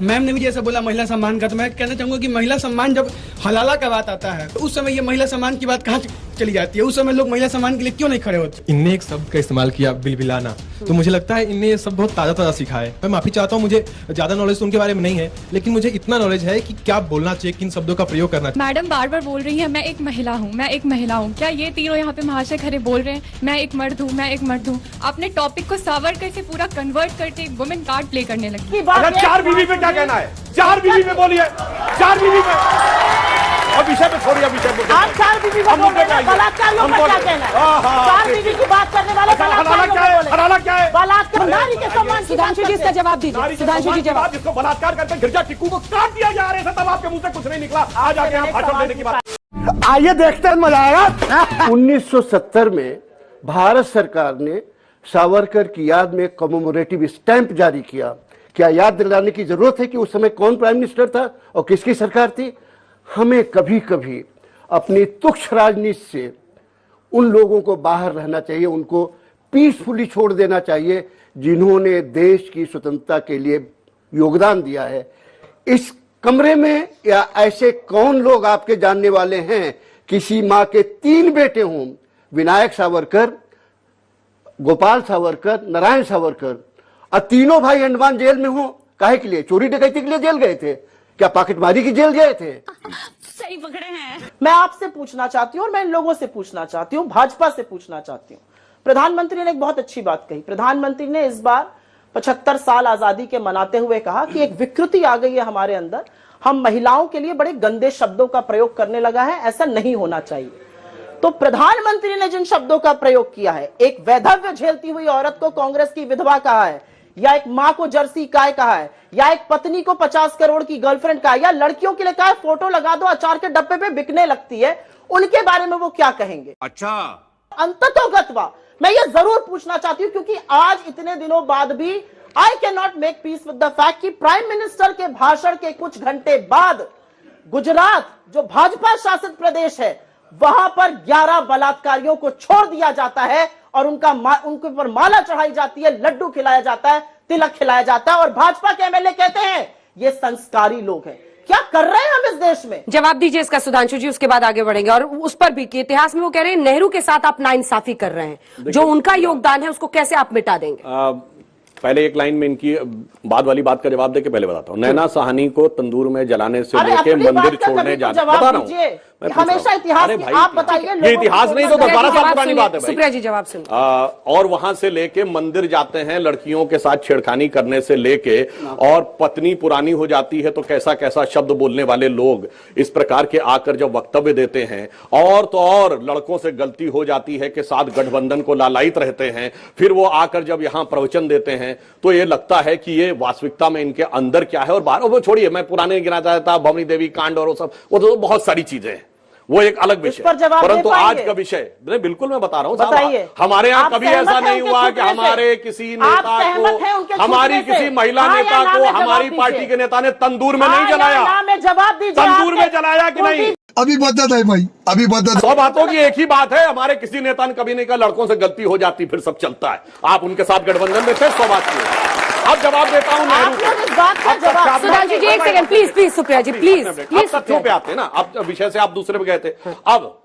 Ma'am ने भी जैसे बोला महिला सम्मान का, तो मैं कहना चाहूंगा कि महिला सम्मान जब हलाला का बात आता है तो उस समय ये महिला सम्मान की बात कहाँ चली जाती है? उस समय लोग महिला सम्मान के लिए क्यों नहीं खड़े होते? इनने एक शब्द का इस्तेमाल किया, बिलबिलाना, तो मुझे लगता है इनने ये सब बहुत ताज़ा सीखा है। मैं माफी चाहता हूँ, मुझे ज्यादा नॉलेज तो उनके बारे में नहीं है, लेकिन मुझे इतना नॉलेज है कि क्या बोलना चाहिए, किन शब्दों का प्रयोग करना चाहिए। मैडम बार बार बोल रही है मैं एक महिला हूँ, मैं एक महिला हूँ। क्या ये तीनों यहाँ पे महाशय खड़े बोल रहे हैं मैं एक मर्द हूँ, मैं एक मर्द हूँ? आपने टॉपिक को सावरकर से पूरा कन्वर्ट करके एक वुमेन कार्ड प्ले करने लगी। अगर 4 बीवी पे क्या कहना है? 4 बीवी पे बोलिए, 4 बीवी पे। अब विषय पे छोड़िए, विषय पे। आप 4 बीवी पे बोल रहे हैं, बलात्कारियों पर क्या कहना है? 4 बीवी की बात करने वाले बलात्कारियों पे बोले। हलाला क्या है? बलात्कार नारी के सम्मान। सुधांशु जी इसका जवाब दीजिए। सुधांशु जी जवाब। जिसको बलात्कार करके गिरजा टिक्कू को काट दिया जा रहा है, तब आपके मुंह से कुछ नहीं निकला। आज आके यहाँ भाषण देने की बात। आइए देखते हैं, मजा आएगा। 1970 में भारत सरकार ने सावरकर की याद में कमेमोरेटिव स्टैंप जारी किया। क्या याद दिलाने की जरूरत है कि उस समय कौन प्राइम मिनिस्टर था और किसकी सरकार थी? हमें कभी कभी अपनी तुच्छ राजनीति से उन लोगों को बाहर रहना चाहिए, उनको पीसफुली छोड़ देना चाहिए जिन्होंने देश की स्वतंत्रता के लिए योगदान दिया है। इस कमरे में या ऐसे कौन लोग आपके जानने वाले हैं किसी माँ के 3 बेटे हों, विनायक सावरकर, गोपाल सावरकर, नारायण सावरकर, और तीनों भाई अंडमान जेल में हो? काहे के लिए? चोरी डकैती के लिए जेल गए थे? क्या पॉकेटमारी की जेल गए थे? सही पकड़े हैं। मैं आपसे पूछना चाहती हूँ और मैं इन लोगों से पूछना चाहती हूँ, भाजपा से पूछना चाहती हूँ। प्रधानमंत्री ने एक बहुत अच्छी बात कही। प्रधानमंत्री ने इस बार 75 साल आजादी के मनाते हुए कहा कि एक विकृति आ गई है हमारे अंदर, हम महिलाओं के लिए बड़े गंदे शब्दों का प्रयोग करने लगा है, ऐसा नहीं होना चाहिए। तो प्रधानमंत्री ने जिन शब्दों का प्रयोग किया है, एक वैधव्य झेलती हुई औरत को कांग्रेस की विधवा कहा है, या एक मां को जर्सी गाय कहा है, या एक पत्नी को 50 करोड़ की गर्लफ्रेंड कहा है, या लड़कियों के लिए कहा है फोटो लगा दो अचार के डब्बे पे बिकने लगती है, उनके बारे में वो क्या कहेंगे? अच्छा, अंततोगत्वा मैं ये जरूर पूछना चाहती हूं, क्योंकि आज इतने दिनों बाद भी I can not make peace with the fact कि प्राइम मिनिस्टर के भाषण के कुछ घंटे बाद गुजरात जो भाजपा शासित प्रदेश है वहां पर 11 बलात्कारियों को छोड़ दिया जाता है और उनके ऊपर माला चढ़ाई जाती है, लड्डू खिलाया जाता है, तिलक खिलाया जाता है, और भाजपा के एमएलए कहते हैं ये संस्कारी लोग हैं। क्या कर रहे हैं हम इस देश में? जवाब दीजिए इसका सुधांशु जी, उसके बाद आगे बढ़ेंगे। और उस पर भी कि इतिहास में वो कह रहे हैं नेहरू के साथ आप नाइंसाफी कर रहे हैं, जो उनका योगदान है उसको कैसे आप मिटा देंगे? पहले एक लाइन में इनकी बाद वाली बात का जवाब देके पहले बताता हूँ। नैना साहनी को तंदूर में जलाने से लेके मंदिर छोड़ने जाने, बता रहा हूँ हमेशा इतिहास की आप बताइए। ये इतिहास नहीं तो 12 साल पुरानी बात है भाई। सुप्रिया जी जवाब सुनिए। और वहां से लेके मंदिर जाते हैं, लड़कियों के साथ छेड़खानी करने से लेके, और पत्नी पुरानी हो जाती है तो कैसा कैसा शब्द बोलने वाले लोग इस प्रकार के आकर जब वक्तव्य देते हैं, और तो और लड़कों से गलती हो जाती है के साथ गठबंधन को लालायित रहते हैं, फिर वो आकर जब यहां प्रवचन देते हैं तो ये लगता है कि ये वास्तविकता में इनके अंदर क्या है और बाहर। वो छोड़िए, मैं पुराने गिना चाहता, भवनी देवी कांड और वो सब, वो तो बहुत सारी चीजें हैं, वो एक अलग विषय। परंतु आज का विषय बिल्कुल मैं बता रहा हूँ, हमारे यहाँ कभी ऐसा नहीं हुआ कि हमारे किसी नेता को, हमारी किसी महिला नेता को हमारी पार्टी के नेता ने तंदूर में नहीं जलाया। तंदूर में जलाया कि नहीं? अभी बदत है भाई, अभी बदत। 100 बातों की एक ही बात है, हमारे किसी नेता ने कभी नहीं कहा लड़कों से गलती हो जाती फिर सब चलता है। आप उनके साथ गठबंधन में थे, 100 बात की। अब जवाब देता हूं नेहरू को। सुधांशु जी एक second please, Supriya ji please. तथ्यों पे आते हैं ना, अब विषय से आप दूसरे पे गए थे। अब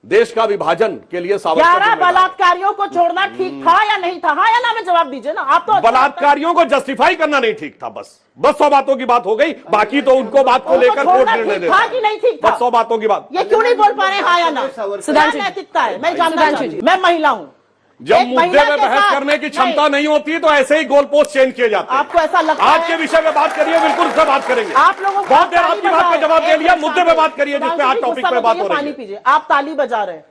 देश का विभाजन के लिए 11 बलात्कारियों को छोड़ना ठीक था या नहीं था? हाँ या ना में जवाब दीजिए ना। आप तो बलात्कारियों को जस्टिफाई करना नहीं ठीक था, बस 100 बातों की बात हो गई। बाकी तो उनको बात को लेकर कोर्ट निर्णय देता है कि नहीं ठीक था। 100 बातों की बात, ये क्यों नहीं बोल पा रहे हाँ या ना? सुधांशु नैतिकता है, मैं जानना चाहती हूँ। मैं महिला हूँ, जब मुद्दे में बहस करने की क्षमता नहीं होती तो ऐसे ही गोल पोस्ट चेंज किए जाते हैं। आपको ऐसा लगता है? आज के विषय में बात करिए, बिल्कुल उससे बात करेंगे। आप लोगों को बहुत देर आपकी बात का जवाब दे लिया, मुद्दे पे बात करिए जिसपे आज टॉपिक पे बात हो रही है। आप ताली बजा रहे हैं।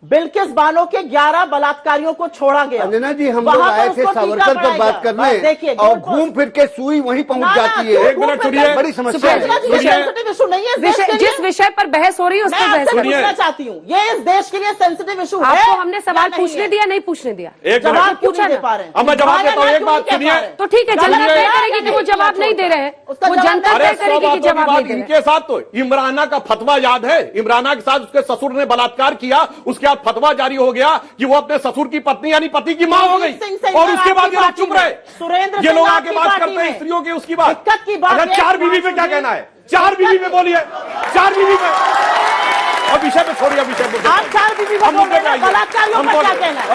बिल्किस बानो के 11 बलात्कारियों को छोड़ा गया। अंजना जी, हम लोग आए थे सावरकर पर बात करने और घूम फिर के सुई वहीं पहुंच जाती है। एक मिनट सुनिए, बड़ी समस्या है। जिस विषय पर बहस हो रही है उस पर बहस करना चाहती हूँ। ये इस देश के लिए सेंसिटिव इशू है। आपको हमने सवाल पूछने दिया, नहीं पूछने दिया? जवाब पूछा नहीं पा रहे। अब मैं जवाब देता हूँ, एक बात सुनिए। तो ठीक है, जनता तय करेगी कि वो जवाब नहीं दे रहे हैं, वो जनता तय करेगी कि जवाब नहीं दे रहे। इनके साथ तो इमराना का फतवा याद है, इमराना के साथ उसके ससुर ने बलात्कार किया, उसके उसके बाद फतवा जारी हो गया कि वो अपने ससुर की पत्नी यानी पति की मां हो गई, और उसके बाद ये लोग चुप रहे। ये लोग आके बात करते हैं स्त्रियों की, उसकी बात। अगर 4 बीवी पे क्या कहना है? 4 बीवी पे बोलिए, 4 बीवी पे। और विषय पे छोड़िए, विषय पे आप 4 बीवी को बोल रहे हैं, बलात्कारियों पर क्या कहना है?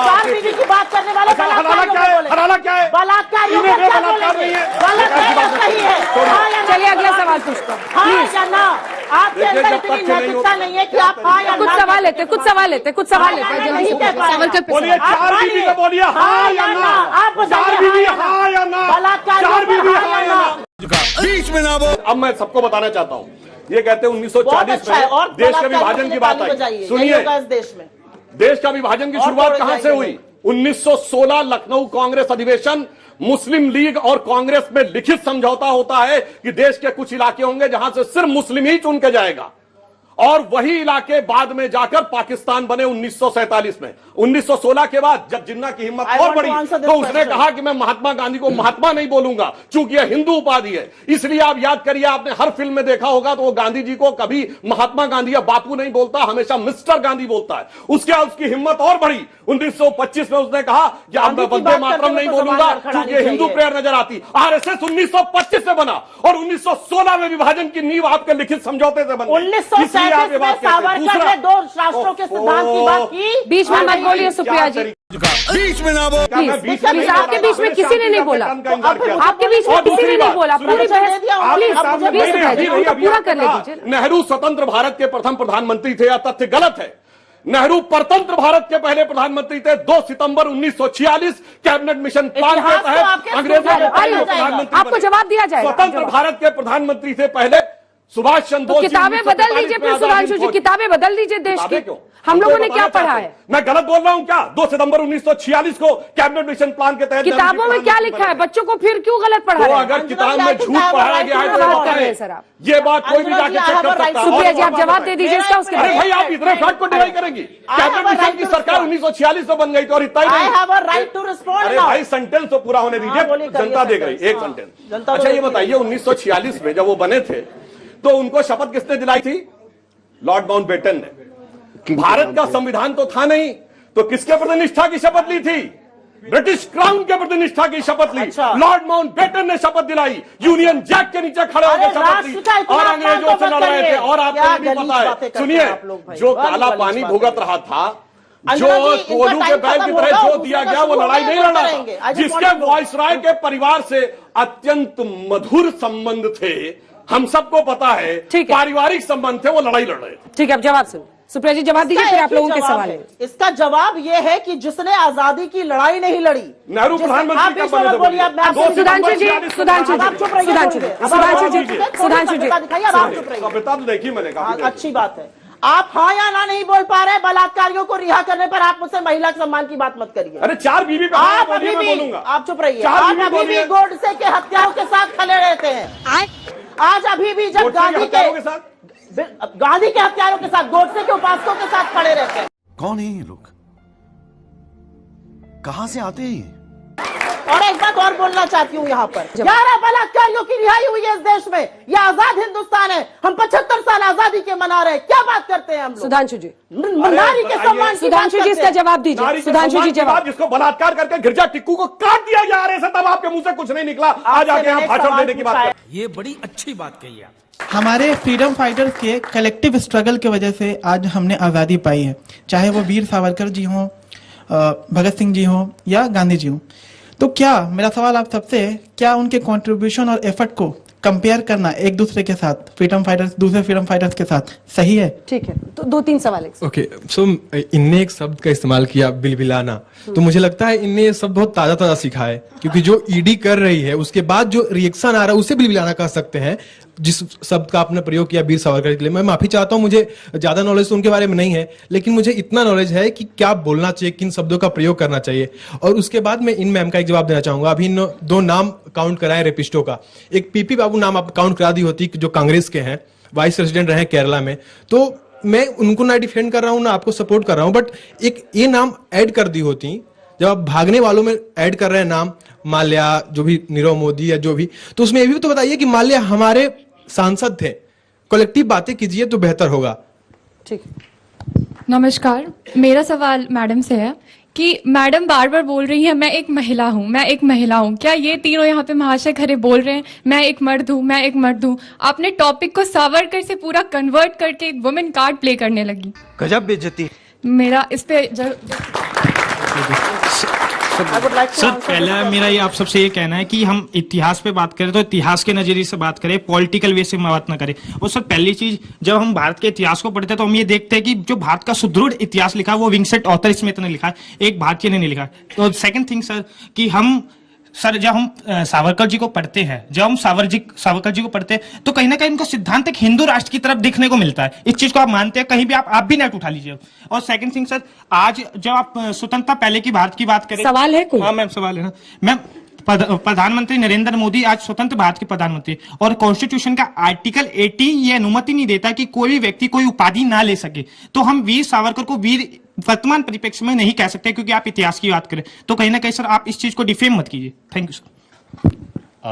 4 बीवी की बात करने वाले हलाला क्या है? हलाला क्या है? बलात्कारियों पर क्या बोलेंगे? गलत है, सही है। चलिए अगला सवाल पूछता हूँ। हाँ या ना? आपके अंदर इतनी नैतिकता नहीं है कि आप हाँ या ना? कुछ सवाल लेते, कुछ सवाल लेते, कुछ सवाल लेते। नहीं कह पा रहे हैं। बोलिए 4 बीवी पे बोलिए हाँ या ना? आप 4 बीवी हाँ या ना? 4 बीवी हाँ या ना? बीच में ना बोल। अब मैं सबको बताना चाहता हूँ, ये कहते हैं 1940 में और देश के विभाजन की बात आई। सुनिए, इस देश में देश का विभाजन की शुरुआत कहां से हुई? 1916 लखनऊ कांग्रेस अधिवेशन। मुस्लिम लीग और कांग्रेस में लिखित समझौता होता है कि देश के कुछ इलाके होंगे जहां से सिर्फ मुस्लिम ही चुन के जाएगा, और वही इलाके बाद में जाकर पाकिस्तान बने 1947 में। 1916 के बाद जब जिन्ना की हिम्मत और बढ़ी तो उसने कहा कि मैं महात्मा गांधी को महात्मा नहीं बोलूंगा, चूंकि यह हिंदू उपाधि है। इसलिए आप याद करिए, आपने हर फिल्म में देखा होगा तो वो गांधी जी को कभी महात्मा गांधी या बापू नहीं बोलता, हमेशा मिस्टर गांधी बोलता है। उसके बाद उसकी हिम्मत और बढ़ी। 1925 में उसने कहा कि अब मैं वंदे मातरम नहीं बोलूंगा, चूंकि हिंदू प्रेयर नजर आती। आरएसएस 1925 से बना और 1916 में विभाजन की नींव आपके लिखित समझौते से बनी। सावरकर ने 2 राष्ट्रों के सिद्धांत की बात की। बीच में मत बोलिए सुप्रिया जी, बीच में ना बोल। प्लीज। आपके बीच में किसी ने नहीं बोला, आपके बीच में किसी ने नहीं बोला। पूरी बहस प्लीज पूरा कर लीजिए। नेहरू स्वतंत्र भारत के प्रथम प्रधानमंत्री थे, यह तथ्य गलत है। नेहरू परतंत्र भारत के पहले प्रधानमंत्री थे। 2 सितंबर 1946 कैबिनेट मिशन प्लान के तहत अंग्रेजों ने प्रधानमंत्री। आपको जवाब दिया जाएगा। स्वतंत्र भारत के प्रधानमंत्री थे पहले सुभाष चंद्र बोस। किताबें बदल दीजिए फिर सुधांशु जी, किताबें बदल दीजिए देश की। हम लोगों ने क्या पढ़ा है? मैं गलत बोल रहा हूं क्या? 2 सितंबर 1946 को कैबिनेट मिशन प्लान के तहत किताबों में क्या लिखा है? बच्चों को फिर क्यों गलत पढ़ा रहे हैं? अगर किताब में झूठ पढ़ाया गया है तो बताएं सर। आप ये बात कोई भी जाके चेक कर सकता है। सुप्रिया जी आप जवाब दे दीजिए इसका। उसके अरे भाई आप इतने फैक्ट को डिनाई करेंगी? कैबिनेट मिशन की सरकार 1946 में बन गई थी और इतना ही नहीं। अरे भाई सेंटेंस तो पूरा होने दीजिए, जनता देख रही। एक सेंटेंस। अच्छा ये बताइए 1946 में जब वो बने थे तो उनको शपथ किसने दिलाई थी? लॉर्ड माउंटबेटन ने। भारत का संविधान तो था नहीं, तो किसके प्रति निष्ठा की शपथ ली थी? ब्रिटिश क्राउन के प्रति निष्ठा की शपथ ली। लॉर्ड माउंटबेटन ने शपथ दिलाई। यूनियन जैक के नीचे खड़े होकर शपथ ली और अंग्रेजों से लड़ रहे थे। और आपको ये भी पता है, सुनिए, जो काला पानी भुगत रहा था, जो कोलू के बैल की तरह जो दिया गया, वो लड़ाई नहीं लड़ा था। जिसके वायसराय के परिवार से अत्यंत मधुर संबंध थे, हम सबको पता है, पारिवारिक संबंध थे, वो लड़ाई लड़ रहे थे। ठीक है, अब जवाब सुन। सुप्रिया जी जवाब दीजिए, फिर आप लोगों के सवाल है। इसका जवाब ये है कि जिसने आजादी की लड़ाई नहीं लड़ी, नेहरू प्रधानमंत्री सुधांशु जी, सुधांशु जी, सुधांशु जी, सुधांशु जी, सुधांशु जी, देखिए मैंने कहा अच्छी बात है। आप हाँ या ना नहीं बोल पा रहे। बलात्कारियों को रिहा करने पर आप मुझसे महिला सम्मान की बात मत करिए। अरे 4 बीवी पे आप अभी भी, आप चुप रहिए। आप अभी भी गोडसे के हत्याओं के साथ खड़े रहते हैं। आज अभी भी जब गांधी के हत्यारों के साथ, गोडसे के उपासकों के साथ खड़े रहते हैं। कौन है ये लोग? कहां से आते हैं? और एक बात और बोलना चाहती हूँ यहाँ पर, 11 बलात्कारियों की रिहाई हुई है इस देश में। ये आजाद हिंदुस्तान है। हम 75 साल आजादी के मना रहे हैं। क्या बात करते हैं हम लोग? सुधांशु जी, नारी के सम्मान। सुधांशु जी इसका जवाब दीजिए। सुधांशु जी जवाब। जिसको बलात्कार करके गिरजा टिक्कू को काट दिया जा रहा है, तब आपके मुंह से कुछ नहीं निकला। आज आके यहाँ भाषण देने की बात। ये बड़ी अच्छी बात कही है। हमारे फ्रीडम फाइटर्स के कलेक्टिव स्ट्रगल की वजह से आज हमने आज़ादी पाई है, चाहे वो वीर सावरकर जी हों, भगत सिंह जी हों या गांधी जी हों। तो क्या, मेरा सवाल आप सबसे है, क्या उनके कंट्रीब्यूशन और एफर्ट को कंपेयर करना एक दूसरे के साथ, फ्रीडम फाइटर्स दूसरे फ्रीडम फाइटर्स के साथ, सही है? ठीक है, तो 2-3 सवाल है। ओके, सो इनने एक शब्द का इस्तेमाल किया, बिलबिलाना। तो मुझे लगता है इनने ये शब्द बहुत ताजा ताजा सीखा है, क्योंकि जो ईडी कर रही है उसके बाद जो रिएक्शन आ रहा है उसे बिलबिलाना कह सकते हैं। जिस शब्द का आपने प्रयोग किया वीर सावरकर के लिए, मैं माफी चाहता हूं, मुझे ज्यादा नॉलेज तो उनके बारे में नहीं है, लेकिन मुझे इतना नॉलेज है कि क्या बोलना चाहिए, किन शब्दों का प्रयोग करना चाहिए। और उसके बाद मैं इन मैम का एक जवाब देना चाहूंगा। अभी इन 2 नाम काउंट कराए रेपिस्टों का। एक पीपी बाबू नाम आप काउंट करा दी होती, जो कांग्रेस के हैं, वाइस प्रेसिडेंट रहे केरला में, तो मैं उनको ना डिफेंड कर रहा हूं ना आपको सपोर्ट कर रहा हूं, बट एक ये नाम ऐड कर दी होती। जब आप भागने वालों में ऐड कर रहे हैं नाम माल्या, जो भी नीरव मोदी या जो भी, तो उसमें ये भी तो बताइए कि माल्या हमारे सांसद थे। कलेक्टिव बातें कीजिए तो बेहतर होगा। ठीक है। नमस्कार, मेरा सवाल मैडम से है कि मैडम बार बार बोल रही है मैं एक महिला हूँ, मैं एक महिला हूँ। क्या ये तीनों यहाँ पे महाशय खड़े बोल रहे हैं मैं एक मर्द हूँ, मैं एक मर्द हूँ? आपने टॉपिक को सावरकर से पूरा कन्वर्ट करके एक वुमेन कार्ड प्ले करने लगी। गजब बेइज्जती। मेरा इस पे सर पहला मेरा ये आप सबसे ये कहना है कि हम इतिहास पे बात करें तो इतिहास के नजरिए से बात करें, पॉलिटिकल वे से बात ना करें। और सर पहली चीज, जब हम भारत के इतिहास को पढ़ते हैं तो हम ये देखते हैं कि जो भारत का सुदृढ़ इतिहास लिखा है वो विंसेंट ऑथर स्मिथ ने लिखा है, एक भारतीय ने नहीं लिखा। तो सेकंड थिंग सर कि जब हम सावरकर जी को पढ़ते हैं, सावरकर जी को पढ़ते हैं तो कहीं ना कहीं उनका सिद्धांत एक हिंदू राष्ट्र की तरफ देखने को मिलता है। इस चीज को आप मानते हैं? कहीं भी आप भी नेट उठा लीजिए। और सेकंड थिंग सर, आज जब आप स्वतंत्रता पहले की भारत की बात करें, सवाल है कोई? हाँ मैम सवाल है ना मैम। प्रधानमंत्री नरेंद्र मोदी आज स्वतंत्र भारत के प्रधानमंत्री, और कॉन्स्टिट्यूशन का आर्टिकल 80 ये अनुमति नहीं देता कि कोई भी व्यक्ति कोई उपाधि ना ले सके। तो हम वीर सावरकर को वीर वर्तमान परिप्रेक्ष्य में नहीं कह सकते क्योंकि आप इतिहास की बात करें। तो कहीं ना कहीं सर आप इस चीज को डिफेम मत कीजिए। Thank you sir.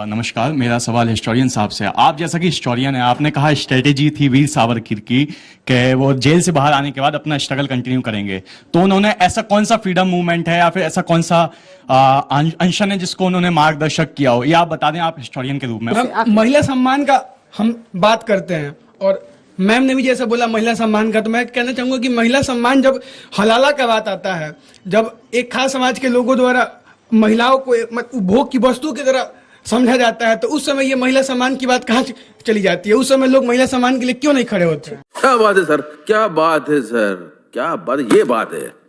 नमस्कार, मेरा सवाल हिस्टोरियन साहब से। आप जैसा कि हिस्टोरियन है, आपने कहा स्ट्रेटेजी थी वीर सावरकर की कि वो जेल से बाहर आने के बाद अपना स्ट्रगल कंटिन्यू करेंगे। तो उन्होंने ऐसा कौन सा फ्रीडम मूवमेंट है या फिर ऐसा कौन सा अनशन है जिसको उन्होंने मार्गदर्शक किया हो, ये आप बता दें आप हिस्टोरियन के रूप में। महिला सम्मान का हम बात करते हैं और मैम ने भी जैसे बोला महिला सम्मान का, तो मैं कहना चाहूंगा कि महिला सम्मान जब हलाला का बात आता है, जब एक खास समाज के लोगों द्वारा महिलाओं को उपभोग की वस्तु की तरह समझा जाता है, तो उस समय ये महिला सम्मान की बात कहाँ चली जाती है? उस समय लोग महिला सम्मान के लिए क्यों नहीं खड़े होते? क्या बात है सर, क्या बात है सर, क्या बात, ये बात है।